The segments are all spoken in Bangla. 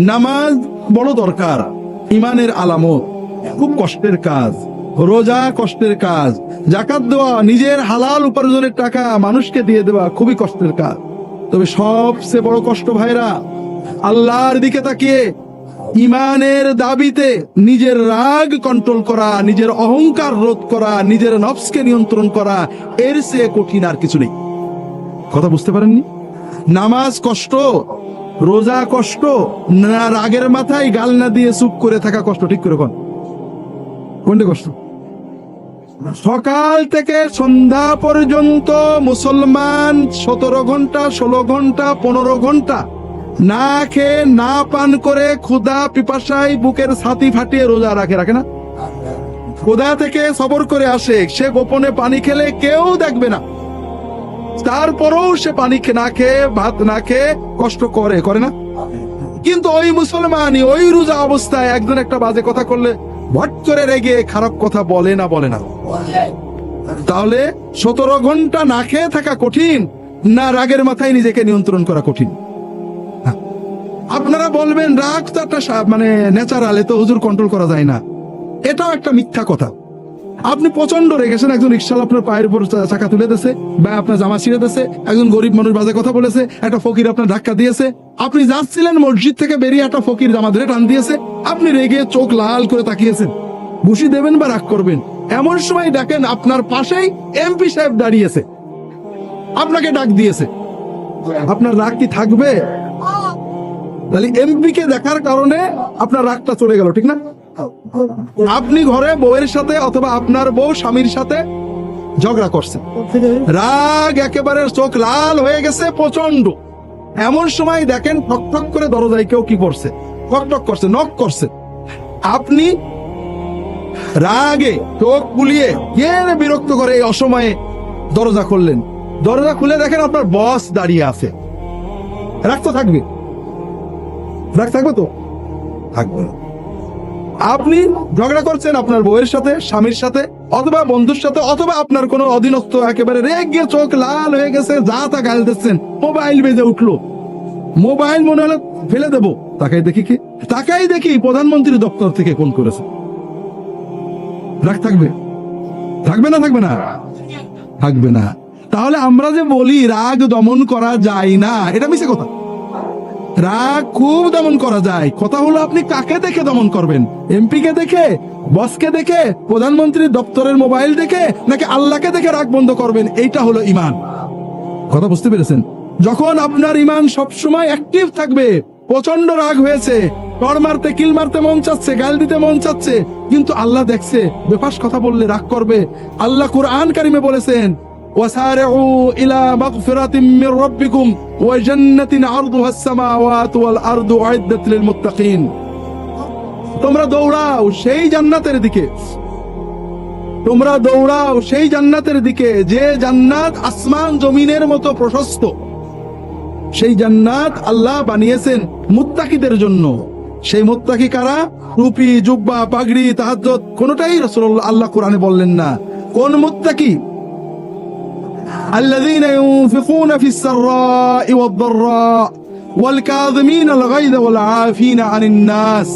নামাজ বড় দরকার, ইমানের আলামত, খুব কষ্টের কাজ। রোজা কষ্টের কাজ, যাকাত দেওয়া, নিজের হালাল উপার্জনের টাকা মানুষকে দিয়ে দেওয়া খুবই কষ্টের কাজ। তবে সবচেয়ে বড় কষ্ট ভাইরা, আল্লাহর দিকে তাকিয়ে ইমানের দাবিতে নিজের রাগ কন্ট্রোল করা, নিজের অহংকার রোধ করা, নিজের নফসকে নিয়ন্ত্রণ করা, এর চেয়ে কঠিন আর কিছু নেই। কথা বুঝতে পারেননি? নামাজ কষ্ট, রোজা কষ্ট, না রাগের মাথায় গাল না দিয়ে চুপ করে থাকা কষ্ট? ঠিক করে কোনটা কষ্ট? সকাল থেকে সন্ধ্যা পর্যন্ত মুসলমান 17 ঘন্টা, 16 ঘন্টা, 15 ঘন্টা না খেয়ে না পান করে ক্ষুধা পিপাসায় বুকের ছাতি ফাটিয়ে রোজা রাখে না? ক্ষুধা থেকে সবর করে আসে, সে গোপনে পানি খেলে কেউ দেখবে না, তারপরেও সে পানি না খেয়ে, ভাত না খেয়ে কষ্ট করে না? কিন্তু ওই মুসলমানই ওই রোজা অবস্থায় একজন একটা বাজে কথা করলে ভট করে রেগে খারাপ কথা বলে না? তাহলে 17 ঘন্টা না খেয়ে থাকা কঠিন, না রাগের মাথায় নিজেকে নিয়ন্ত্রণ করা কঠিন? আপনারা বলবেন রাগ তো একটা মানে ন্যাচারাল, এ তো হুজুর কন্ট্রোল করা যায় না। এটাও একটা মিথ্যা কথা। আপনি প্রচন্ড রেগেছেন, একজন রিকশাওয়ালা আপনার পায়ের উপর চাকা তুলে দিয়েছে বা আপনার জামা ছিঁড়ে দিয়েছে, একজন গরিব মানুষ বাজে কথা বলেছে, একটা ফকির আপনার ধাক্কা দিয়েছে, আপনি যাচ্ছিলেন মসজিদ থেকে বেরিয়ে একটা ফকির জামা ধরে টান দিয়েছে, আপনি রেগে চোখ লাল করে তাকিয়েছেন, ঘুষি দেবেন বা রাগ করবেন? এমন সময় দেখেন আপনার পাশেই এমপি সাহেব দাঁড়িয়েছে, আপনাকে ডাক দিয়েছে, আপনার রাগ কি থাকবে? তাহলে এমপি কে দেখার কারণে আপনার রাগটা চলে গেল, ঠিক না? আপনি ঘরে বউয়ের সাথে অথবা আপনার বউ স্বামীর সাথে ঝগড়া করছে, রাগ একেবারে চোখ লাল হয়ে গেছে প্রচন্ড। এমন সময় দেখেন ঠক ঠক করে দরজায় কেউ কি করছে, ঠক করছে, নক করছে। আপনি রাগে চোখ বুলিয়ে গেলে বিরক্ত করে এই অসময়ে দরজা খুললেন, দরজা খুলে দেখেন আপনার বস দাঁড়িয়ে আছে, রাগ তো থাকবে? রাগ থাকবে তো? থাকবে না। আপনি ঝগড়া করছেন আপনার বউয়ের সাথে, স্বামীর সাথে, অথবা বন্ধুর সাথে, অথবা আপনার কোনো অধীনস্থ একেবারে রেগে চোখ লাল হয়ে গেছে, যা তা গাল দিচ্ছেন, মোবাইল বেজে উঠলো, মোবাইল মনে হলো ফেলে দেবো, তাকাই দেখি প্রধানমন্ত্রী দপ্তর থেকে ফোন করেছে। রাগ থাকবে? থাকবে না? থাকবে না। তাহলে আমরা যে বলি রাগ দমন করা যায় না, এটা মিছে কথা। রাগ খুব দমন করা যায়। কথা হলো আপনি কাকে দেখে দমন করবেন? এমপি কে দেখে, বসকে দেখে, প্রধানমন্ত্রীর দপ্তরের মোবাইল দেখে, নাকি আল্লাহকে দেখে রাগ বন্ধ করবেন? এইটা হলো ইমান। কথা বুঝতে পেরেছেন? যখন আপনার ইমান সবসময় অ্যাক্টিভ থাকবে, প্রচন্ড রাগ হয়েছে, টর মারতে, কিল মারতে মন চাচ্ছে, গাল দিতে মন চাচ্ছে, কিন্তু আল্লাহ দেখছে, বেফাস কথা বললে রাগ করবে। আল্লাহ কুরআন কারিমে বলেছেন, وسارعوا إلى مغفرة من ربكم وجنة عرضها السماوات والأرض أعدت للمتقين। তোমরা দৌড়াও সেই জান্নাতের দিকে, তোমরা দৌড়াও সেই জান্নাতের দিকে যে জান্নাত আসমান জমিনের মতো প্রশস্ত। সেই জান্নাত আল্লাহ বানিয়েছেন মুত্তাকিদের জন্য। সেই মুত্তাকি কারা? টুপি, জুব্বা, পাগড়ি, তাহাজ্জুদ কোনটাই রাসূলুল্লাহ আল্লাহ কোরআনে বললেন না। কোন মুত্তাকি? الذين ينفقون في السراء والضراء والكاظمين الغيظ والعافين عن الناس।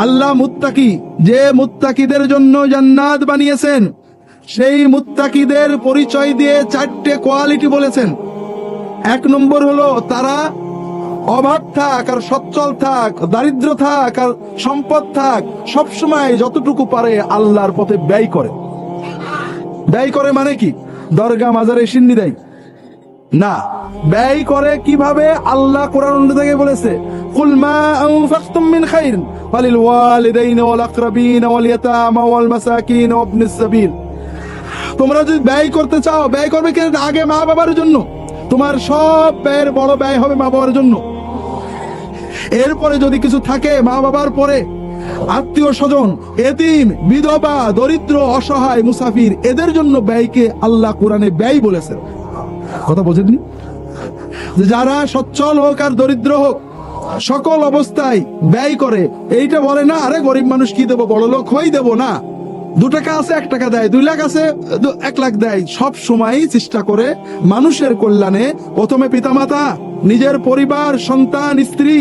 আল্লাহ মুত্তাকি, যে মুত্তাকিদের জন্য জান্নাত বানিয়েছেন, সেই মুত্তাকিদের পরিচয় দিয়ে 4টে কোয়ালিটি বলেছেন। 1 নম্বর হলো তারা অভাব থাক আর সচ্ছল থাক, দারিদ্র থাক আর সম্পদ থাক, সবসময় যতটুকু পারে আল্লাহর পথে ব্যয় করে। ব্যয় করে মানে কি? দরগা মাজারে সিন্নি দেয় না, ব্যয় করে কিভাবে? আল্লাহ কোরআন থেকে বলেছে, কুল মা আনফাকতুম মিন খাইর ফালিল ওয়ালিদাইনি ওয়াল আকরাবিন ওয়াল ইয়াতামা ওয়াল মাসাকিন ওয়া ইবনিস সাবিল। তোমরা যদি ব্যয় করতে চাও, ব্যয় করবে কি? আগে মা বাবার জন্য। তোমার সব ব্যয়ের বড় ব্যয় হবে মা বাবার জন্য। এরপরে যদি কিছু থাকে, মা বাবার পরে আত্মীয় স্বজন, এতিম, বিধবা, দরিদ্র, অসহায়, মুসাফির, এদের জন্য ব্যয়কে আল্লাহ কোরআনে ব্যয় বলেছেন। কথা বোঝেননি? যারা সচ্ছল হোক আর দরিদ্র হোক, সকল অবস্থায় ব্যয় করে। এইটা বলে না আরে গরিব মানুষ কি দেবো, বড় লোক হই দেবো না, 2 টাকা আছে 1 টাকা দেয়, 2 লাখ আছে 1 লাখ দেয়। সব সময় চেষ্টা করে মানুষের কল্যাণে, প্রথমে পিতামাতা, নিজের পরিবার, সন্তান, স্ত্রী,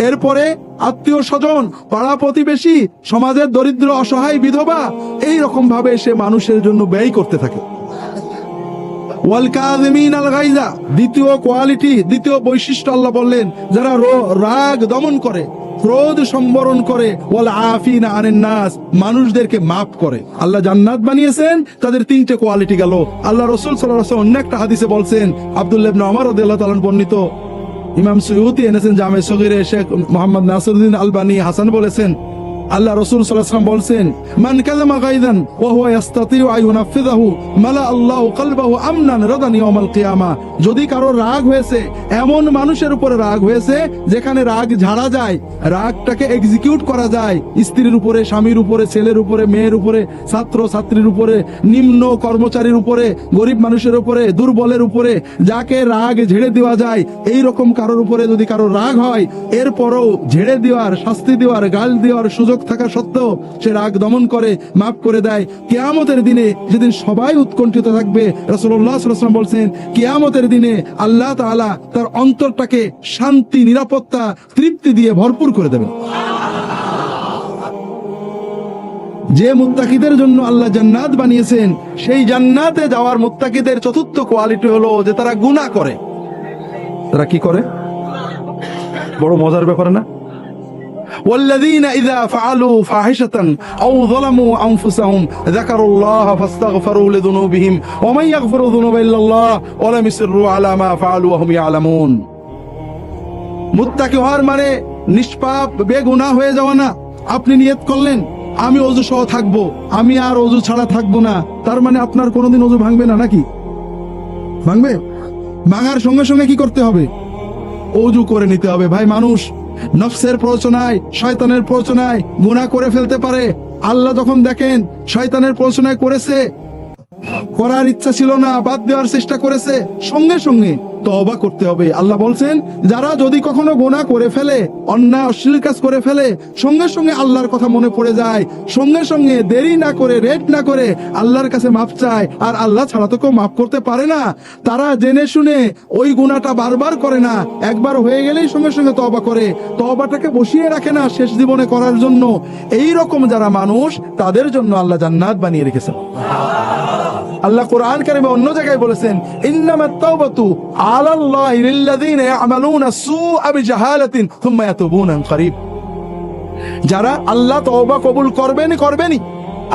এরপরে আত্মীয় স্বজন, পাড়া প্রতিবেশী, সমাজের দরিদ্র অসহায় বিধবা, এই রকম ভাবে সে মানুষের জন্য ব্যয় করতে থাকে। ওয়াল কাযিমিন আল গায়জা, দ্বিতীয় কোয়ালিটি, দ্বিতীয় বৈশিষ্ট্য আল্লাহ বললেন, যারা রাগ দমন করে, ক্রোধ সম্বরণ করে, ওয়াল আফিনা আনিন নাস, মানুষদেরকে মাফ করে। আল্লাহ জান্নাত বানিয়েছেন, তাদের তিনটে কোয়ালিটি গেল। আল্লাহ রাসূল সাল্লাল্লাহু আলাইহি ওয়াসাল্লাম অন্য একটা হাদিসে বলছেন, আব্দুল্লাহ ইবনে ওমর রাদিয়াল্লাহু তাআলা বর্ণিত, ইমাম সুয়ুতি এনেছেন জামে সগীরে, শেখ মুহাম্মদ নাসিরউদ্দিন আলবানী হাসান বলেছেন, আল্লাহ রাসূল সাল্লাল্লাহু আলাইহি ওয়াসাল্লাম বলছেন, মান কাযামা গায়দান ওয়া হুয়া ইস্তাতিউ আন ইউনাফিযাহু মালা আল্লাহু কলবাহু আমনান রাদান ইয়াউমাল কিয়ামা। যদি কারো রাগ হয়েছে, এমন মানুষের উপরে রাগ হয়েছে যেখানে রাগ ঝাড়া যায়, রাগটাকে এক্সিকিউট করা যায়, স্ত্রীর উপরে, স্বামীর উপরে, ছেলের উপরে, মেয়ের উপরে, ছাত্র ছাত্রীর উপরে, নিম্ন কর্মচারীর উপরে, গরিব মানুষের উপরে, দুর্বলের উপরে, যাকে রাগ ঝেড়ে দেওয়া যায়, এই রকম কারোর উপরে যদি কারো রাগ হয়, এরপরও ঝেড়ে দেওয়ার, শাস্তি দেওয়ার, গাল দেওয়ার সুযোগ থাকা সত্ত্বেও সে রাগ দমন করে, মাফ করে দেয়, কিয়ামতের দিনে যেদিন সবাই উৎকণ্ঠিত থাকবে, রাসূলুল্লাহ সাল্লাল্লাহু আলাইহি ওয়াসাল্লাম বলছেন, কিয়ামতের দিনে আল্লাহ তাআলা তার অন্তরটাকে শান্তি, নিরাপত্তা, তৃপ্তি দিয়ে ভরপুর করে দেবেন। যে মুত্তাকিদের জন্য আল্লাহ জান্নাত বানিয়েছেন, সেই জান্নাতে যাওয়ার মুত্তাকিদের চতুর্থ কোয়ালিটি হলো যে তারা গুনাহ করে। তারা কি করে? বড় মজার ব্যাপার না? والذين إذا فعلوا فاحشة أو ظلموا أنفسهم ذكروا الله فاستغفروا لذنوبهم ومن يغفر الذنوب إلا الله ولم يصروا على ما فعلوا وهم يعلمون। মুত্তাকি হওয়ার মানে নিষ্পাপ, বেগুনাহ হয়ে যাওয়া না। আপনি নিয়ত করলেন আমি ওযু সহ থাকবো, আমি আর ওযু ছাড়া থাকবো না, তার মানে আপনার কোনোদিন ওযু ভাঙবে না নাকি? ভাঙবে? ভাঙার সঙ্গে সঙ্গে কি করতে হবে? ওযু করে নিতে হবে। ভাই, মানুষ নফসের প্ররোচনায়, শয়তানের প্ররোচনায় গুনাহ করে ফেলতে পারে। আল্লাহ যখন দেখেন শয়তানের প্ররোচনায় করেছে, করার ইচ্ছা ছিল না, বাদ দেওয়ার চেষ্টা করেছে, সঙ্গে সঙ্গে তওবা করতে হবে। আল্লাহ বলছেন, যারা যদি কখনো গুনাহ করে ফেলে, অন্যায় অশ্লীল কাজ করে ফেলে, সঙ্গে সঙ্গে আল্লাহর কথা মনে পড়ে যায়, সঙ্গে সঙ্গে দেরি না করে, রেট না করে আল্লাহর কাছে মাফ চায়, আর আল্লাহ ছাড়া তো কেউ মাফ করতে পারে না, তারা জেনে শুনে ওই গুনাহটা বারবার করে না, একবার হয়ে গেলেই সঙ্গে সঙ্গে তওবা করে, তওবাটাকে বসিয়ে রাখে না শেষ জীবনে করার জন্য। এই রকম যারা মানুষ, তাদের জন্য আল্লাহ জান্নাত বানিয়ে রেখেছেন। আল্লাহ কোরআন কারিমে অন্য জায়গায় বলেছেন, ইন্নামাত তাওবাতু আলাল্লাহি লিল্লাযিনা ইয়ামালুনা সুআ বিজাহালাতিন সুম্মা ইয়াতুবুনা মিন করিব। যারা আল্লাহ তওবা কবুল করবেনই,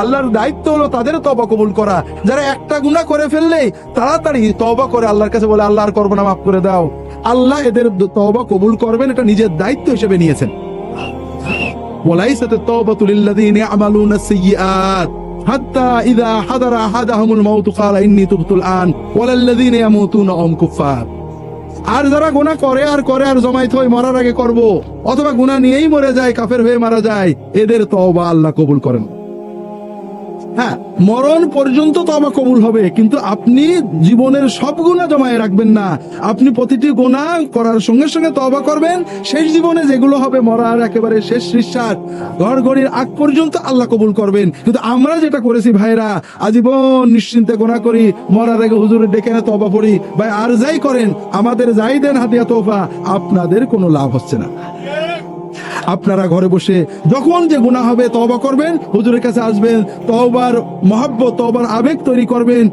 আল্লাহর দায়িত্ব হলো তাদের তওবা কবুল করা। যারা একটা গুনাহ করে ফেললে তাড়াতাড়ি তওবা করে আল্লাহর কাছে বলে, আল্লাহ আর করব না, মাফ করে দাও, আল্লাহ এদের তওবা কবুল করবেন, এটা নিজের দায়িত্ব হিসেবে নিয়েছেন। ওয়ালাইসাত তাওবাতু লিল্লাযিনা ইয়ামালুনা সাইয়্যাত হাত্তা ইযা হাদারা আহাদাহুমুল মাউতু ক্বালা ইন্নী তুবতুল আন ওয়ালাল্লাযিনা ইয়ামুতুনা ওয়া হুম কুফফার। আর যারা গুনাহ করে আর জমায়েত হয়ে মরার আগে করব, অথবা গুনাহ নিয়েই মরে যায়, কাফের হয়ে মারা যায়, এদের তওবা আল্লাহ কবুল করেন। হ্যাঁ, মরণ পর্যন্ত তওবা কবুল হবে, কিন্তু আপনি জীবনের সব গুনাহ জমায়ে রাখবেন না। আপনি প্রতিটি গুনাহ করার সঙ্গে সঙ্গে তওবা করবেন। শেষ জীবনে যেগুলো হবে, মরার একেবারে শেষ নিঃশ্বাস, ঘড়ঘড়ির আগ পর্যন্ত আল্লাহ কবুল করবেন। কিন্তু আমরা যেটা করেছি ভাইরা, আজীবন নিশ্চিন্তে গুনাহ করি, মরার আগে হুজুরে ডেকে এনে তওবা পড়ি। ভাই, আর যাই করেন, আমাদের যাই দেন হাদিয়া তোফা, আপনাদের কোনো লাভ হচ্ছে না। আপনারা ঘরে বসে যখন যে গুনাহ হবে তওবা করবেন, হুজুরের কাছে আসবেন, তওবার মহব্বত, তওবার আবেগ তৈরি করবেন,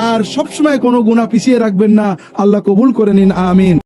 আর সবসময় কোনো গুনাহ পিছিয়ে রাখবেন না। আল্লাহ কবুল করে নিন, আমিন।